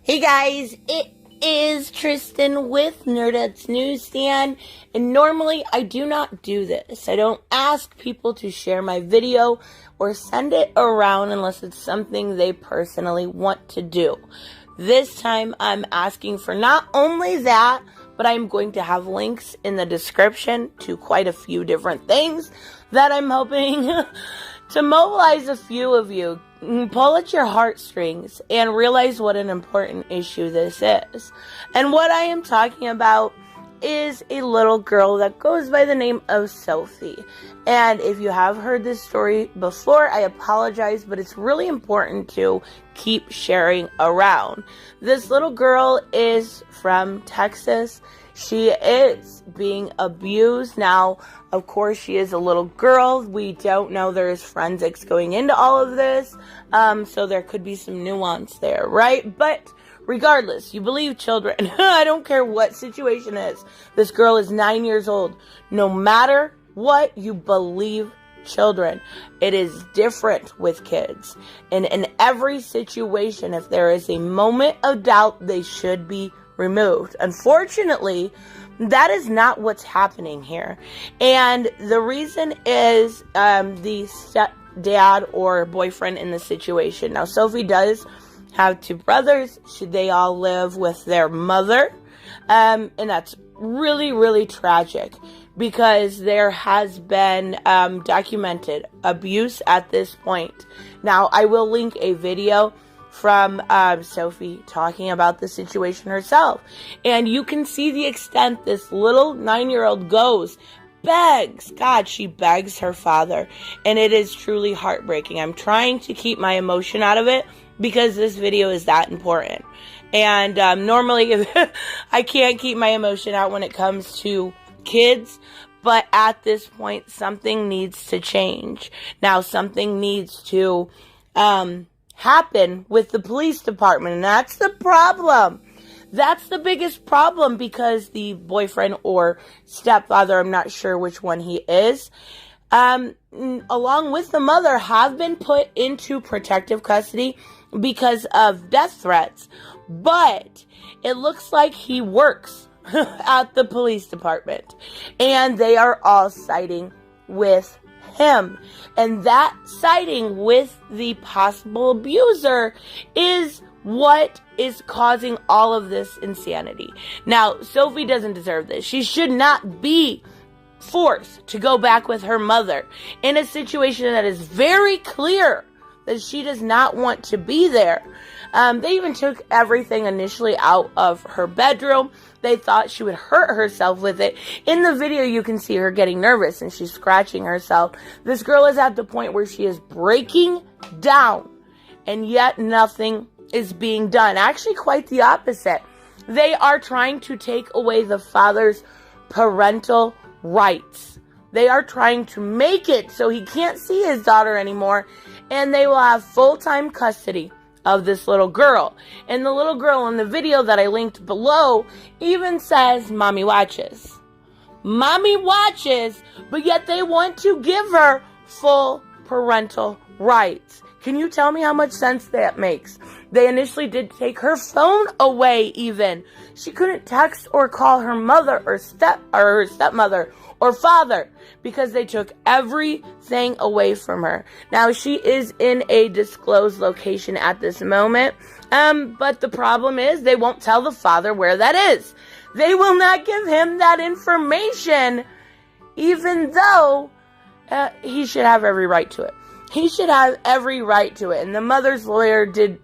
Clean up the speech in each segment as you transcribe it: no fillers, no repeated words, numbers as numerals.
Hey guys, it is Tristan with Nerdette's Newsstand, and normally I do not do this. I don't ask people to share my video or send it around unless it's something they personally want to do. This time I'm asking for not only that, but I'm going to have links in the description to quite a few different things that I'm hoping to mobilize a few of you. Pull at your heartstrings and realize what an important issue this is. And what I am talking about is a little girl that goes by the name of Sophie. And if you have heard this story before, I apologize, but it's really important to keep sharing around. This little girl is from Texas. She is being abused. Now, of course, she is a little girl. We don't know there's forensics going into all of this. So there could be some nuance there, right? But regardless, you believe children. I don't care what situation is. This girl is 9 years old. No matter what, you believe children. It is different with kids. And in every situation, if there is a moment of doubt, they should be removed. Unfortunately, that is not what's happening here. And the reason is the stepdad or boyfriend in the situation. Now, Sophie does have two brothers. They all live with their mother. And that's really, really tragic because there has been documented abuse at this point. Now, I will link a video from Sophie talking about the situation herself. And you can see the extent this little 9-year-old goes. She begs her father. And it is truly heartbreaking. I'm trying to keep my emotion out of it because this video is that important. And normally I can't keep my emotion out when it comes to kids. But at this point, something needs to change. Now, something needs to happen with the police department, and that's the problem. That's the biggest problem because the boyfriend or stepfather, I'm not sure which one he is, along with the mother, have been put into protective custody because of death threats. But it looks like he works at the police department, and they are all siding with him. And that siding with the possible abuser is what is causing all of this insanity. Now, Sophie doesn't deserve this. She should not be forced to go back with her mother in a situation that is very clear that she does not want to be there. They even took everything initially out of her bedroom. They thought she would hurt herself with it. In the video, you can see her getting nervous and she's scratching herself. This girl is at the point where she is breaking down, and yet nothing is being done. Actually, quite the opposite. They are trying to take away the father's parental rights. They are trying to make it so he can't see his daughter anymore, and they will have full-time custody of this little girl. And the little girl in the video that I linked below even says, "Mommy watches." Mommy watches, but yet they want to give her full parental rights. Can you tell me how much sense that makes? They initially did take her phone away even. She couldn't text or call her mother or her stepmother or father because they took everything away from her. Now, she is in a disclosed location at this moment, but the problem is they won't tell the father where that is. They will not give him that information, even though he should have every right to it. He should have every right to it. And the mother's lawyer did,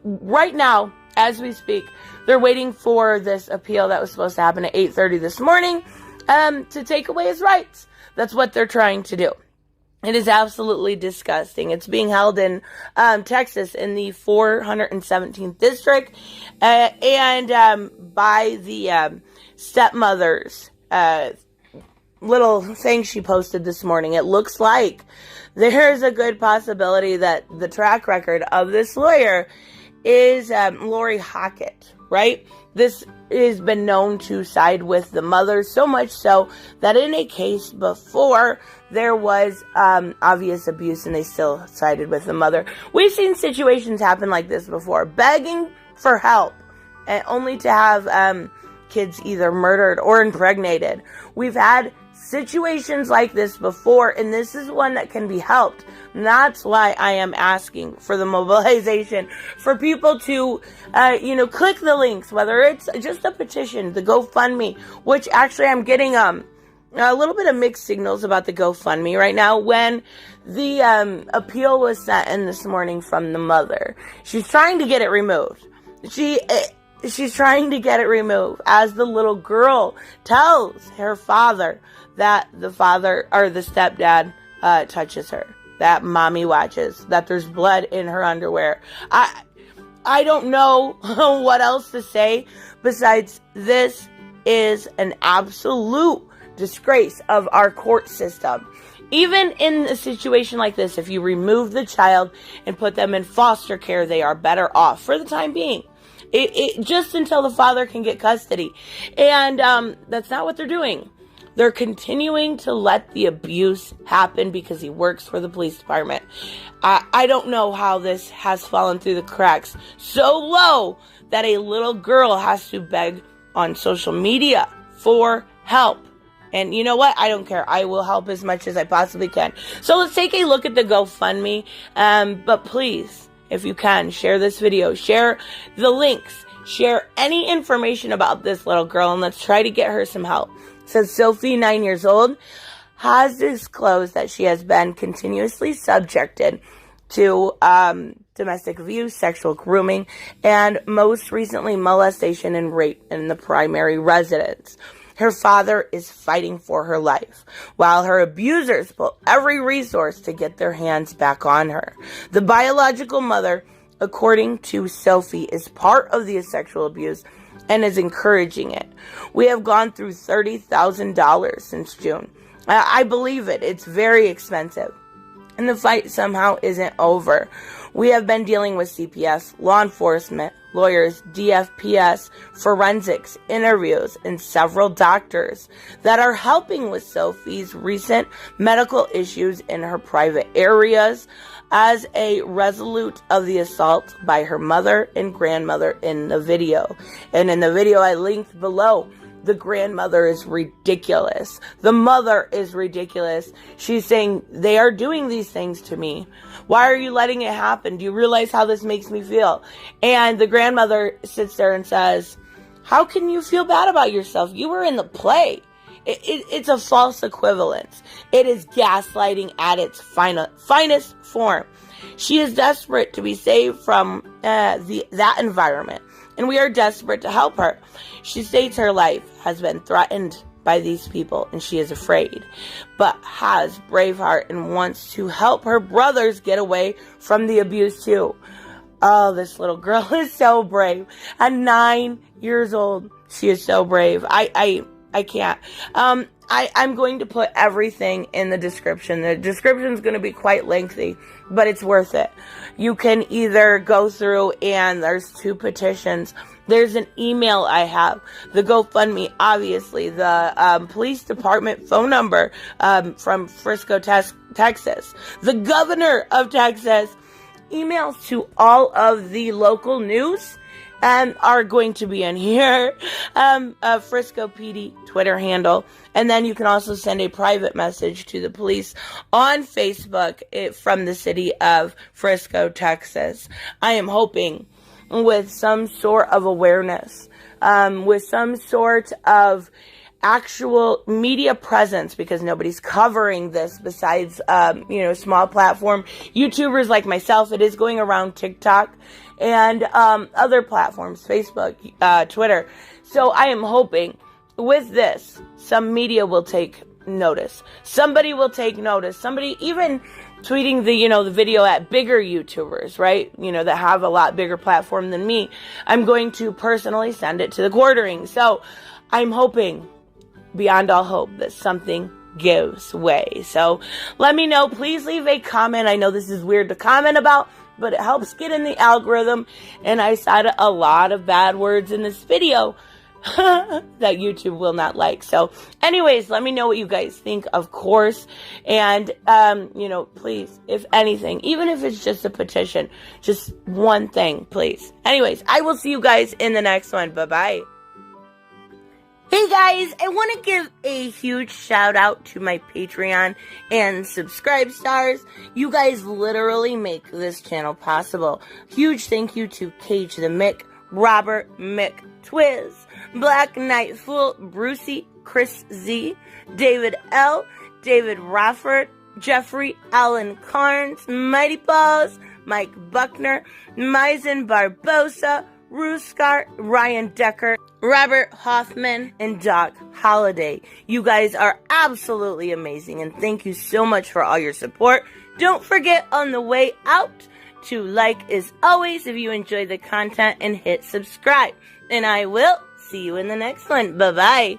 right now, as we speak, they're waiting for this appeal that was supposed to happen at 8:30 this morning to take away his rights. That's what they're trying to do. It is absolutely disgusting. It's being held in Texas in the 417th district and by the stepmother's little thing she posted this morning. It looks like there's a good possibility that the track record of this lawyer is Lori Hockett, right? This has been known to side with the mother, so much so that in a case before there was obvious abuse and they still sided with the mother. We've seen situations happen like this before, begging for help only to have kids either murdered or impregnated. We've had situations like this before, and this is one that can be helped. And that's why I am asking for the mobilization for people to, click the links, whether it's just a petition, the GoFundMe, which actually I'm getting a little bit of mixed signals about the GoFundMe right now. When the appeal was sent in this morning from the mother, she's trying to get it removed. She's trying to get it removed as the little girl tells her father that the father or the stepdad touches her, that mommy watches, that there's blood in her underwear. I don't know what else to say besides this is an absolute disgrace of our court system. Even in a situation like this, if you remove the child and put them in foster care, they are better off for the time being. It just until the father can get custody. And that's not what they're doing. They're continuing to let the abuse happen because he works for the police department. I don't know how this has fallen through the cracks so low that a little girl has to beg on social media for help. And you know what? I don't care. I will help as much as I possibly can. So let's take a look at the GoFundMe. But please, if you can, share this video. Share the links. Share any information about this little girl, and let's try to get her some help. It says Sophie, 9 years old, has disclosed that she has been continuously subjected to domestic abuse, sexual grooming, and most recently molestation and rape in the primary residence. Her father is fighting for her life, while her abusers pull every resource to get their hands back on her. The biological mother, according to Sophie, is part of the sexual abuse and is encouraging it. We have gone through $30,000 since June. I believe it. It's very expensive. And the fight somehow isn't over. We have been dealing with CPS, law enforcement, lawyers, DFPS, forensics, interviews, and several doctors that are helping with Sophie's recent medical issues in her private areas as a result of the assault by her mother and grandmother in the video. And in the video I linked below, the grandmother is ridiculous. The mother is ridiculous. She's saying, they are doing these things to me. Why are you letting it happen? Do you realize how this makes me feel? And the grandmother sits there and says, how can you feel bad about yourself? You were in the play. It's a false equivalence. It is gaslighting at its finest form. She is desperate to be saved from that environment, and we are desperate to help her. She states her life has been threatened by these people, and she is afraid, but has brave heart and wants to help her brothers get away from the abuse too. Oh, this little girl is so brave. At 9 years old, she is so brave. I can't. I'm going to put everything in the description. The description is going to be quite lengthy, but it's worth it. You can either go through, and there's 2 petitions. There's an email I have, the GoFundMe, obviously, the police department phone number from Frisco, Texas, the governor of Texas. Emails to all of the local news are going to be in here. Frisco PD Twitter handle. And then you can also send a private message to the police on Facebook from the city of Frisco, Texas. I am hoping with some sort of awareness, with some sort of actual media presence, because nobody's covering this besides, small platform YouTubers like myself. It is going around TikTok and other platforms, Facebook, Twitter. So I am hoping with this, some media will take notice. Somebody will take notice. Somebody even tweeting the video at bigger YouTubers, right? That have a lot bigger platform than me. I'm going to personally send it to the quartering. So I'm hoping beyond all hope that something gives way. So let me know. Please leave a comment. I know this is weird to comment about, but it helps get in the algorithm. And I said a lot of bad words in this video. that YouTube will not like. So anyways, let me know what you guys think, of course. And, please, if anything, even if it's just a petition, just one thing, please. Anyways, I will see you guys in the next one. Bye-bye. Hey guys, I want to give a huge shout out to my Patreon and subscribe stars. You guys literally make this channel possible. Huge thank you to Cage the Mick, Robert Mick Twiz, Black Knight Fool, Brucey, Chris Z, David L, David Rafford, Jeffrey Allen Carnes, Mighty Balls, Mike Buckner, Maizen Barbosa, Ruskar, Ryan Decker, Robert Hoffman, and Doc Holliday. You guys are absolutely amazing, and thank you so much for all your support. Don't forget on the way out to like as always if you enjoy the content and hit subscribe. And I will see you in the next one. Bye-bye.